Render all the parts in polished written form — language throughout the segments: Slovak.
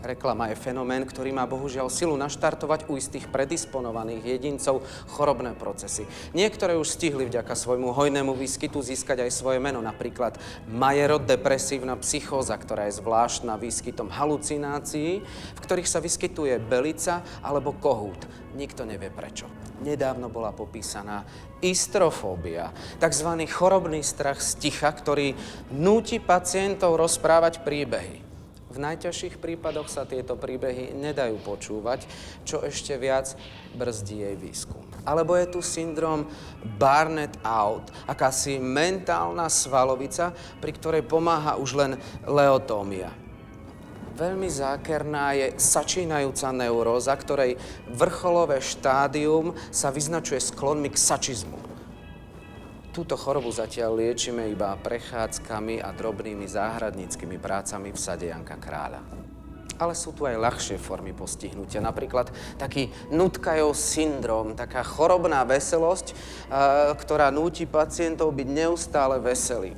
Reklama je fenomén, ktorý má bohužiaľ silu naštartovať u istých predisponovaných jedincov chorobné procesy. Niektoré už stihli vďaka svojmu hojnému výskytu získať aj svoje meno, napríklad majerodepresívna psychóza, ktorá je zvláštna výskytom halucinácií, v ktorých sa vyskytuje belica alebo kohút. Nikto nevie prečo. Nedávno bola popísaná istrofóbia, takzvaný chorobný strach z ticha, ktorý núti pacientov rozprávať príbehy. V najťažších prípadoch sa tieto príbehy nedajú počúvať, čo ešte viac brzdí jej výskum. Alebo je tu syndrom Barnett-Out, akási mentálna svalovica, pri ktorej pomáha už len leotómia. Veľmi zákerná je sačínajúca neuróza, ktorej vrcholové štádium sa vyznačuje sklonmi k sačizmu. Túto chorobu zatiaľ liečime iba prechádzkami a drobnými záhradníckymi prácami v sade Janka Kráľa. Ale sú tu aj ľahšie formy postihnutia, napríklad taký Nutkajov syndrom, taká chorobná veselosť, ktorá núti pacientov byť neustále veselí.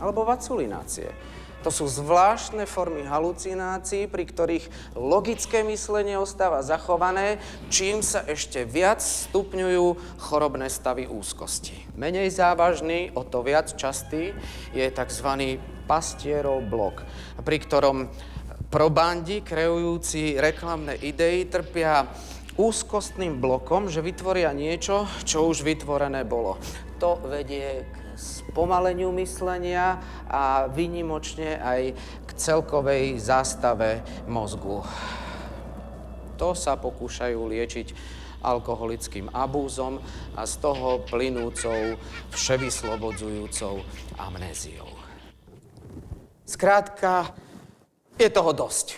Alebo vaculinácie. To sú zvláštne formy halucinácií, pri ktorých logické myslenie ostáva zachované, čím sa ešte viac stupňujú chorobné stavy úzkosti. Menej závažný, o to viac častý, je tzv. Pastierov blok, pri ktorom probandi kreujúci reklamné idei trpia úzkostným blokom, že vytvoria niečo, čo už vytvorené bolo. To vedie k spomaleniu myslenia a výnimočne aj k celkovej zástave mozgu. To sa pokúšajú liečiť alkoholickým abúzom a z toho plynúcou vševyslobodzujúcou amnéziou. Skrátka, je toho dosť.